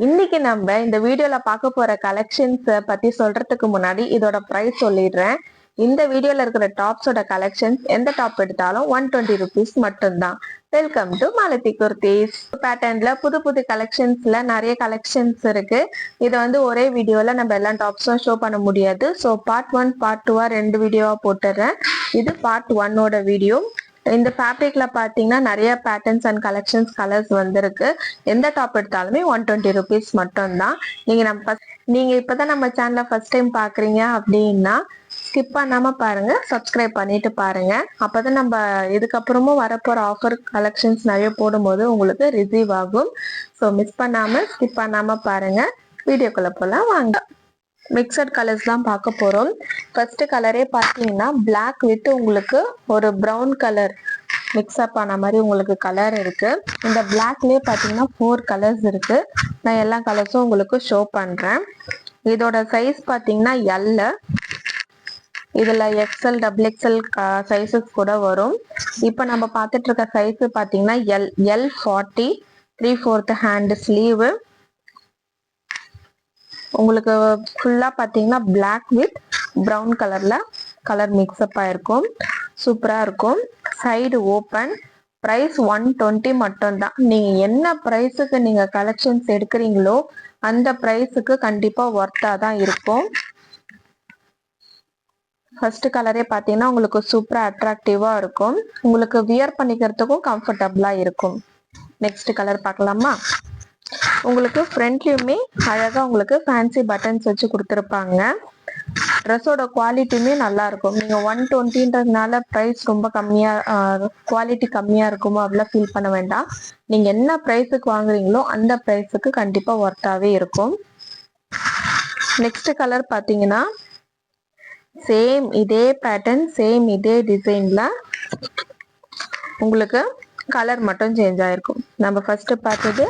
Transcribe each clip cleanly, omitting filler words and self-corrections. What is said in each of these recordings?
இன்னைக்கு நம்ம இந்த வீடியோல பார்க்க போற கலெக்ஷன்ஸ் பத்தி சொல்றதுக்கு முன்னாடி இதோட பிரைஸ் சொல்லிடுறேன். இந்த வீடியோல இருக்கிற டாப்ஸோட கலெக்ஷன்ஸ் எந்த டாப் எடுத்தாலும் 120 rupees மட்டும்தான். Welcome to Malathi Kurtis. பேட்டர்ன்ல புது புது கலெக்ஷன்ஸ்ல நிறைய கலெக்ஷன்ஸ் இருக்கு. இதை ஒரே வீடியோல நம்ம எல்லா டாப்ஸும் ஷோ பண்ண முடியாது. ஸோ பார்ட் 1 பார்ட் 2 ரெண்டு வீடியோவா போட்டுறேன். இது பார்ட் 1ஓட வீடியோ. இந்த ஃபேப்ரிக்ல பாத்தீங்கன்னா நிறைய பேட்டர்ன்ஸ் அண்ட் கலெக்ஷன்ஸ் கலர்ஸ் வந்திருக்கு. எந்த டாப் எடுத்தாலுமே 120 rupees மட்டும்தான். நீங்க இப்பதான் நம்ம சேனலை ஃபர்ஸ்ட் டைம் பாக்குறீங்க அப்படின்னா ஸ்கிப் பண்ணாம பாருங்க, சப்ஸ்கிரைப் பண்ணிட்டு பாருங்க. அப்பதான் நம்ம இதுக்கப்புறமும் வரப்போற ஆஃபர் கலெக்ஷன்ஸ் நிறைய போடும்போது உங்களுக்கு ரிசீவ் ஆகும். ஸோ மிஸ் பண்ணாம ஸ்கிப் பண்ணாம பாருங்க. வீடியோக்குள்ள போலாம் வாங்க. மிக்சட் கலர்ஸ் தான் பார்க்க போறோம். ஃபர்ஸ்ட் கலரே பார்த்தீங்கன்னா பிளாக் வித் உங்களுக்கு ஒரு ப்ரௌன் கலர் மிக்ஸ்அப் ஆன மாதிரி உங்களுக்கு கலர் இருக்கு. இந்த பிளாக்லயே பார்த்தீங்கன்னா 4 கலர்ஸ் இருக்கு. நான் எல்லா கலர்ஸும் உங்களுக்கு ஷோ பண்றேன். இதோட சைஸ் பார்த்தீங்கன்னா எல், இதுல எக்ஸ்எல் டபுள் எக்ஸ்எல் சைஸஸ் கூட வரும். இப்போ நம்ம பார்த்துட்டு இருக்க சைஸ் பார்த்தீங்கன்னா எல் 40 3/4 ஹேண்ட் ஸ்லீவ். உங்களுக்கு ஃபுல்லா பாத்தீங்கன்னா பிளாக் வித் ப்ரௌன் கலர்ல கலர் மிக்ஸ்அப் ஆயிருக்கும். சூப்பரா இருக்கும். Side open. பிரைஸ் 120 மட்டும்தான். நீங்க என்ன பிரைஸுக்கு நீங்க கலெக்ஷன்ஸ் எடுக்கிறீங்களோ அந்த பிரைஸுக்கு கண்டிப்பா ஒர்த்தா தான் இருக்கும். ஃபர்ஸ்ட் கலரே பார்த்தீங்கன்னா உங்களுக்கு சூப்பரா அட்ராக்டிவா இருக்கும். உங்களுக்கு வியர் பண்ணிக்கிறதுக்கும் கம்ஃபர்டபுளா இருக்கும். நெக்ஸ்ட் கலர் பார்க்கலாமா? உங்களுக்கு ஃப்ரண்ட்லயுமே அழகா உங்களுக்கு ஃபேன்சி பட்டன்ஸ் வச்சு கொடுத்துருப்பாங்க. ட்ரெஸ்ஸோட குவாலிட்டியுமே நல்லா இருக்கும். நீங்க 120ன்றதுனால ப்ரைஸ் ரொம்ப கம்மியா குவாலிட்டி கம்மியா இருக்குமோ அப்படிலாம் ஃபீல் பண்ண வேண்டாம். நீங்க என்ன ப்ரைஸுக்கு வாங்குறீங்களோ அந்த ப்ரைஸுக்கு கண்டிப்பா ஒர்த்தாவே இருக்கும். நெக்ஸ்ட் கலர் பாத்தீங்கன்னா சேம் இதே பேட்டர்ன் சேம் இதே டிசைன்ல உங்களுக்கு கலர் மட்டும் சேஞ்ச் ஆயிருக்கும். நம்ம ஃபர்ஸ்ட் பார்த்தது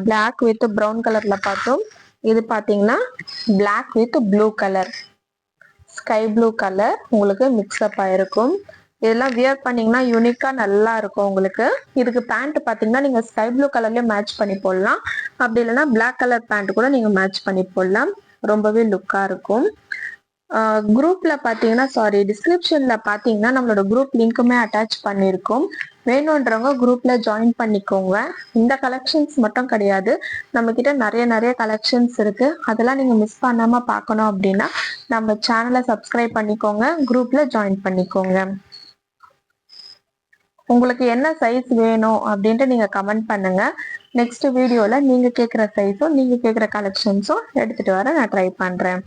பிளாக் வித் ப்ரௌன் கலர்ல பார்த்தோம். இது பாத்தீங்கன்னா black with blue colour, sky blue colour உங்களுக்கு மிக்ஸ்அப் ஆயிருக்கும். இதெல்லாம் வியர் பண்ணீங்கன்னா யூனிக்கா நல்லா இருக்கும் உங்களுக்கு. இதுக்கு பேண்ட் பாத்தீங்கன்னா நீங்க ஸ்கை ப்ளூ கலர்லயே மேட்ச் பண்ணி போடலாம். அப்படி இல்லைன்னா பிளாக் கலர் பேண்ட் கூட நீங்க மேட்ச் பண்ணி போடலாம். ரொம்பவே லுக்கா இருக்கும். குரூப்ல பாத்தீங்கன்னா டிஸ்கிரிப்ஷன்ல பாத்தீங்கன்னா நம்மளோட குரூப் லிங்க்குமே அட்டாச் பண்ணிருக்கோம். வேணும்ன்றவங்க குரூப்ல ஜாயின் பண்ணிக்கோங்க. இந்த கலெக்ஷன்ஸ் மட்டும் கிடையாது, நம்ம கிட்ட நிறைய கலெக்ஷன்ஸ் இருக்கு. அதெல்லாம் நீங்க மிஸ் பண்ணாம பார்க்கணும் அப்படின்னா நம்ம சேனலை சப்ஸ்கிரைப் பண்ணிக்கோங்க, குரூப்ல ஜாயின் பண்ணிக்கோங்க. உங்களுக்கு என்ன சைஸ் வேணும் அப்படின்ட்டு நீங்க கமெண்ட் பண்ணுங்க. நெக்ஸ்ட் வீடியோல நீங்க கேட்குற சைஸும் நீங்க கேட்குற கலெக்ஷன்ஸும் எடுத்துட்டு வர நான் ட்ரை பண்றேன்.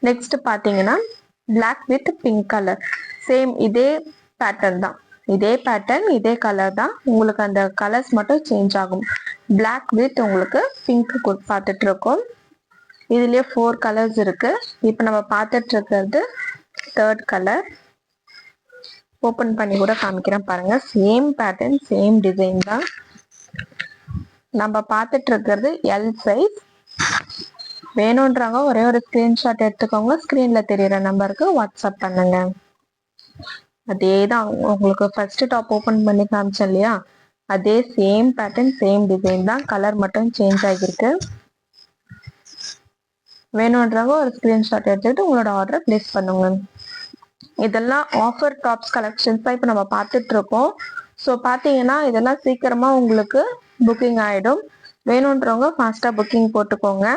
நெக்ஸ்ட் பாத்தீங்கன்னா black with pink colour. Same இதே பேட்டர்ன் தான், இதே பேட்டர்ன் இதே கலர் தான். உங்களுக்கு அந்த கலர்ஸ் மட்டும் சேஞ்ச் ஆகும். பிளாக் வித் உங்களுக்கு பிங்க் பார்த்துட்டு இருக்கோம். இதுலயே 4 கலர்ஸ் இருக்கு. இப்போ நம்ம பார்த்துட்டு இருக்கிறது 3rd கலர். ஓபன் பண்ணி கூட காமிக்கிறேன் பாருங்க. சேம் பேட்டர்ன் சேம் டிசைன் தான். நம்ம பார்த்துட்டு இருக்கிறது எல் சைஸ். வேணும்ன்றவங்க ஒரே ஒரு ஸ்கிரீன்ஷாட் எடுத்துக்கோங்க. ஸ்கிரீன்ல தெரியற நம்பருக்கு வாட்ஸ்அப் பண்ணுங்க. அதேதான் உங்களுக்கு ஃபர்ஸ்ட் டாப் ஓபன் பண்ணி காமிச்சேன் இல்லையா, அதே சேம் பேட்டர்ன் சேம் டிசைன் தான். கலர் மட்டும் சேஞ்ச் ஆகிருக்கு. வேணும்ன்றவங்க ஒரு ஸ்கிரீன்ஷாட் எடுத்துக்கிட்டு உங்களோட ஆர்டர் பிளேஸ் பண்ணுங்க. இதெல்லாம் ஆஃபர் டாப்ஸ் கலெக்ஷன்ஸ் தான் இப்போ நம்ம பார்த்துட்டு இருக்கோம். ஸோ பார்த்தீங்கன்னா இதெல்லாம் சீக்கிரமா உங்களுக்கு புக்கிங் ஆயிடும். வேணும்ன்றவங்க ஃபாஸ்டா புக்கிங் போட்டுக்கோங்க.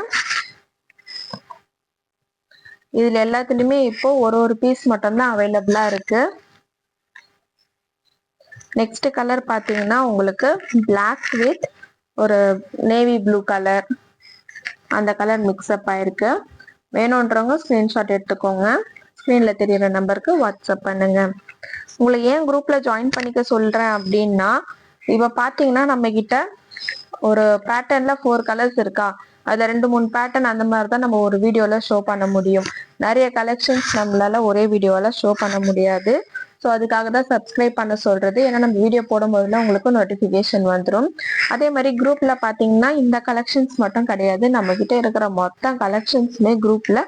இதுல எல்லாத்துலயுமே இப்போ ஒரு பீஸ் மட்டும்தான் அவைலபிளா இருக்கு. நெக்ஸ்ட் கலர் பாத்தீங்கன்னா உங்களுக்கு பிளாக் வித் ஒரு நேவி ப்ளூ கலர், அந்த கலர் மிக்ஸ்அப் ஆயிருக்கு. வேணும்ன்றவங்க ஸ்கிரீன்ஷாட் எடுத்துக்கோங்க. ஸ்கிரீன்ல தெரியற நம்பருக்கு வாட்ஸ்அப் பண்ணுங்க. உங்களை ஏன் குரூப்ல ஜாயின் பண்ணிக்க சொல்றேன் அப்படின்னா, இப்ப பாத்தீங்கன்னா நம்ம கிட்ட ஒரு பேட்டர்ன்ல 4 கலர்ஸ் இருக்கா, அதுல 2-3 பேட்டர்ன் அந்த மாதிரிதான் நம்ம ஒரு வீடியோல ஷோ பண்ண முடியும். நிறைய கலெக்ஷன்ஸ் நம்மளால ஒரே வீடியோல ஷோ பண்ண முடியாது. ஸோ அதுக்காக தான் சப்ஸ்கிரைப் பண்ண சொல்றது. ஏன்னா நம்ம வீடியோ போடும்போதுலாம் உங்களுக்கு நோட்டிஃபிகேஷன் வந்துடும். அதே மாதிரி குரூப்ல பாத்தீங்கன்னா இந்த கலெக்ஷன்ஸ் மட்டும் கிடையாது, நம்ம கிட்ட இருக்கிற மொத்த கலெக்ஷன்ஸ்மே குரூப்ல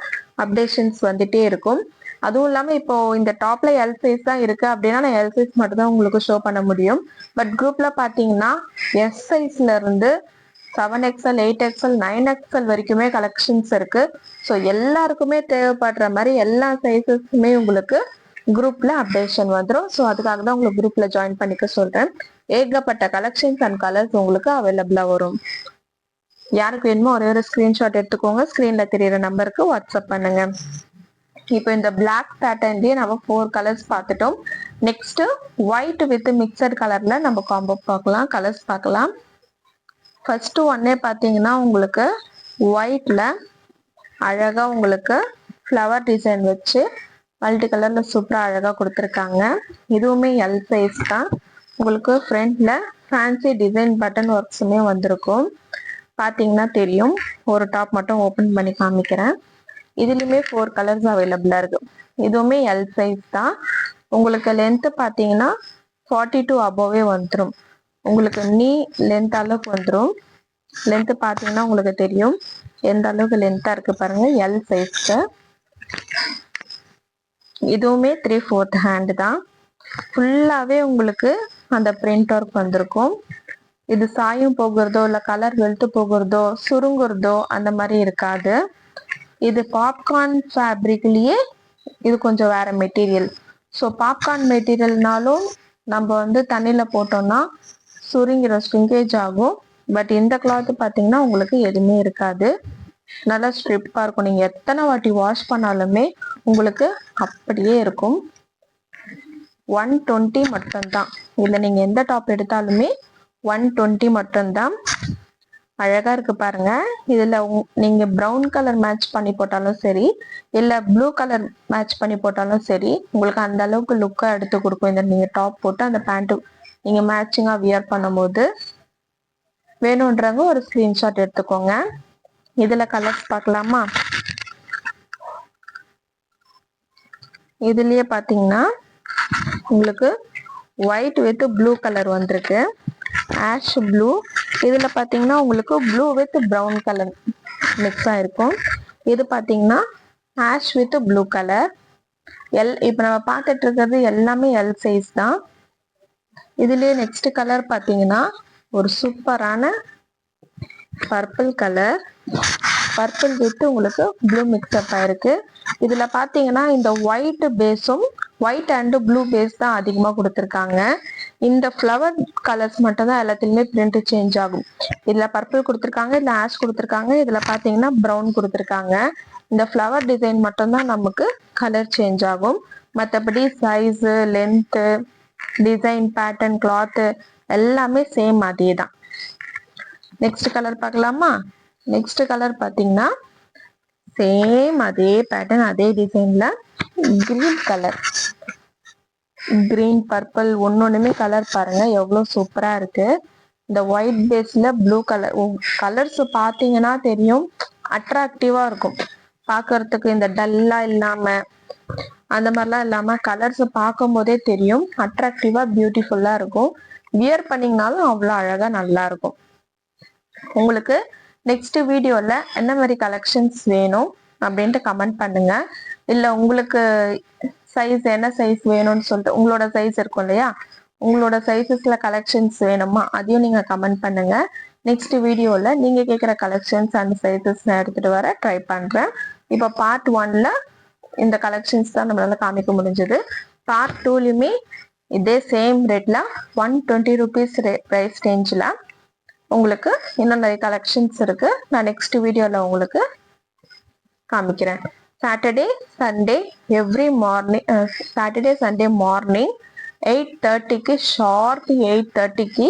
அப்டேஷன்ஸ் வந்துட்டே இருக்கும். அதுவும் இல்லாம இப்போ இந்த டாப்ல எல் சைஸ் தான் இருக்கு அப்படின்னா நான் எல் சைஸ் மட்டும் தான் உங்களுக்கு ஷோ பண்ண முடியும். பட் குரூப்ல பாத்தீங்கன்னா எஸ் சைஸ்ல இருந்து 7XL 8XL 9XL வரைக்குமே கலெக்ஷன்ஸ் இருக்கு. ஸோ எல்லாருக்குமே தேவைப்படுற மாதிரி எல்லா சைஸஸுமே உங்களுக்கு குரூப்ல அப்டேஷன் வந்துடும். ஸோ அதுக்காக தான் உங்களுக்கு குரூப்ல ஜாயின் பண்ணிக்க சொல்றேன். ஏகப்பட்ட கலெக்ஷன்ஸ் அண்ட் கலர்ஸ் உங்களுக்கு அவைலபிளா வரும். யாருக்கு வேணுமோ ஒரே ஒரு ஸ்கிரீன்ஷாட் எடுத்துக்கோங்க. ஸ்கிரீன்ல தெரியுற நம்பருக்கு வாட்ஸ்அப் பண்ணுங்க. இப்போ இந்த பிளாக் பேட்டர்ன்லயே நம்ம 4 கலர்ஸ் பார்த்துட்டோம். நெக்ஸ்ட் ஒயிட் வித் மிக்சட் கலர்ல நம்ம காம்போ பார்க்கலாம், கலர்ஸ் பார்க்கலாம். ஃபர்ஸ்ட் ஒன்னே பார்த்தீங்கன்னா உங்களுக்கு ஒயிட்ல அழகா உங்களுக்கு ஃப்ளவர் டிசைன் வச்சு மல்டி கலர்ல சூப்பரா அழகா கொடுத்துருக்காங்க. இதுவுமே எல் சைஸ் தான். உங்களுக்கு ஃப்ரண்ட்ல ஃபேன்சி டிசைன் பட்டன் ஒர்க்ஸுமே வந்திருக்கும். பார்த்தீங்கன்னா தெரியும். ஒரு டாப் மட்டும் ஓப்பன் பண்ணி காமிக்கிறேன். இதுலயுமே 4 கலர்ஸ் அவைலபிளா இருக்கு. இதுவுமே எல் சைஸ் தான். உங்களுக்கு லென்த் பார்த்தீங்கன்னா 42 அபோவே வந்துடும். உங்களுக்கு நீ லென்த் அளவுக்கு வந்துடும். லென்த் பார்த்தீங்கன்னா உங்களுக்கு தெரியும் எந்த அளவுக்கு லென்த்தா இருக்கு பாருங்க, எல் சைஸ்க்கு. இதுவுமே 3/4 ஹேண்ட் தான். ஃபுல்லாவே உங்களுக்கு அந்த பிரிண்ட் ஒர்க் வந்திருக்கும். இது சாயம் போகிறதோ இல்ல கலர் வெளுத்து போகிறதோ சுருங்குறதோ அந்த மாதிரி இருக்காது. இது பாப்கார்ன் ஃபேப்ரிக்லயே இது கொஞ்சம் வேற மெட்டீரியல். ஸோ பாப்கார்ன் மெட்டீரியல்னாலும் நம்ம வந்து தண்ணியில போட்டோம்னா சுருங்கிற ஸ்ட்ரிங்கேஜ் ஆகும். பட் இந்த கிளாத் பார்த்தீங்கன்னா உங்களுக்கு எதுவுமே இருக்காது. நல்லா ஸ்ட்ரிப்பா இருக்கும். நீங்க எத்தனை வாட்டி வாஷ் பண்ணாலுமே உங்களுக்கு அப்படியே இருக்கும். 120 மட்டும்தான். இதுல நீங்க எந்த டாப் எடுத்தாலுமே 120 மட்டும்தான். அழகா இருக்கு பாருங்க. இதுல நீங்க ப்ரௌன் கலர் மேட்ச் பண்ணி போட்டாலும் சரி இல்ல ப்ளூ கலர் மேட்ச் பண்ணி போட்டாலும் சரி உங்களுக்கு அந்த அளவுக்கு லுக்கா எடுத்து கொடுக்கும். இந்த நீங்க டாப் போட்டு அந்த பேண்ட் நீங்க மேட்சிங்கா வியர் பண்ணும்போது. வேணும்ன்றவங்க ஒரு ஸ்கிரீன்ஷாட் எடுத்துக்கோங்க. இதுல கலர்ஸ் பார்க்கலாமா? இதுலயே பாத்தீங்கன்னா உங்களுக்கு ஒயிட் வித் ப்ளூ கலர் வந்திருக்கு, ஆஷ் ப்ளூ. இதுல பாத்தீங்கன்னா உங்களுக்கு blue with brown colour mix ஆயிருக்கும். இது பாத்தீங்கன்னா ஆஷ் வித் ப்ளூ கலர். இப்ப நம்ம பார்த்துட்டு இருக்கிறது எல்லாமே எல் சைஸ் தான். இதுலயே நெக்ஸ்ட் கலர் பாத்தீங்கன்னா ஒரு சூப்பரான பர்பிள் கலர். பர்பிள் வித் உங்களுக்கு ப்ளூ மிக்ஸ்அப் ஆயிருக்கு. இதுல பாத்தீங்கன்னா இந்த ஒயிட் பேஸும் ஒயிட் அண்ட் ப்ளூ பேஸ் தான் அதிகமா கொடுத்துருக்காங்க. இந்த ஃப்ளவர் கலர்ஸ் மட்டும் தான் எல்லாத்துலயுமே பிரிண்ட் சேஞ்ச் ஆகும். இதுல பர்பிள் கொடுத்துருக்காங்க, இதுல ஆஷ் கொடுத்துருக்காங்க, இதுல பாத்தீங்கன்னா ப்ரௌன் கொடுத்துருக்காங்க. இந்த ஃப்ளவர் டிசைன் மட்டும் தான் நமக்கு கலர் சேஞ்ச் ஆகும். மற்றபடி size, length, design, pattern, cloth எல்லாமே சேம் அதே தான். நெக்ஸ்ட் கலர் பார்க்கலாமா? நெக்ஸ்ட் கலர் பாத்தீங்கன்னா சேம் அதே பேட்டர்ன் அதே டிசைன்ல கிரீன் கலர். கிரீன் பர்பிள் ஒன்னொன்னுமே கலர் பாருங்க எவ்வளவு சூப்பரா இருக்கு. இந்த ஒயிட் பேஸ்ல ப்ளூ கலர் கலர்ஸ் பாத்தீங்கன்னா தெரியும் அட்ராக்டிவா இருக்கும் பாக்குறதுக்கு. இந்த டல்லா இல்லாம அந்த மாதிரிலாம் இல்லாம கலர்ஸ் பார்க்கும் போதே தெரியும் அட்ராக்டிவா பியூட்டிஃபுல்லா இருக்கும். வியர் பண்ணீங்கனாலும் அவ்வளவு அழகா நல்லா இருக்கும். உங்களுக்கு நெக்ஸ்ட் வீடியோல என்ன மாதிரி கலெக்ஷன்ஸ் வேணும் அப்படின்ட்டு கமெண்ட் பண்ணுங்க. இல்ல உங்களுக்கு சைஸ் என்ன சைஸ் வேணும்னு சொல்லிட்டு உங்களோட சைஸ் இருக்கும் இல்லையா, உங்களோட சைஸஸ்ல கலெக்ஷன்ஸ் வேணுமா அதையும் நீங்க கமெண்ட் பண்ணுங்க. நெக்ஸ்ட் வீடியோல நீங்க கேட்குற கலெக்ஷன்ஸ் அண்ட் சைஸஸ் நான் எடுத்துட்டு வர ட்ரை பண்றேன். இப்போ பார்ட் 1ல இந்த கலெக்ஷன்ஸ் தான் நம்மளால காமிக்க முடிஞ்சது. பார்ட் 2லயுமே இதே சேம் ரேட்ல 120 ருபீஸ் பிரைஸ் ரேஞ்சில் உங்களுக்கு இன்னும் நிறைய கலெக்ஷன்ஸ் இருக்கு. நான் நெக்ஸ்ட் வீடியோல உங்களுக்கு காமிக்கிறேன். Saturday Sunday every morning, Saturday Sunday morning 8:30க்கு ஷார்ப் 8:30க்கு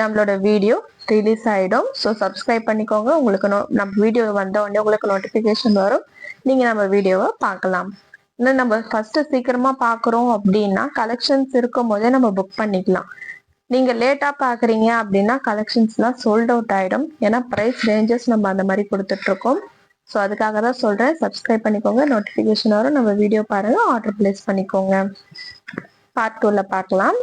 நம்மளோட வீடியோ ரிலீஸ் ஆயிடும். ஸோ சப்ஸ்கிரைப் பண்ணிக்கோங்க. உங்களுக்கு நம்ம வீடியோ வந்த உடனே உங்களுக்கு நோட்டிஃபிகேஷன் வரும். நீங்க நம்ம வீடியோவை பார்க்கலாம். இன்னும் நம்ம ஃபர்ஸ்ட் சீக்கிரமா பார்க்குறோம் அப்படின்னா கலெக்ஷன்ஸ் இருக்கும் போதே நம்ம புக் பண்ணிக்கலாம். நீங்க லேட்டா பாக்குறீங்க அப்படின்னா கலெக்ஷன்ஸ்லாம் சோல்ட் அவுட் ஆயிடும். ஏன்னா பிரைஸ் ரேஞ்சஸ் நம்ம அந்த மாதிரி கொடுத்துட்டு இருக்கோம். ஸோ அதுக்காக தான் சொல்றேன், சப்ஸ்கிரைப் பண்ணிக்கோங்க, நோட்டிஃபிகேஷன் வரும். நம்ம வீடியோ பாருங்க, ஆர்டர் பிளேஸ் பண்ணிக்கோங்க. பார்ட் 2ல பார்க்கலாம்.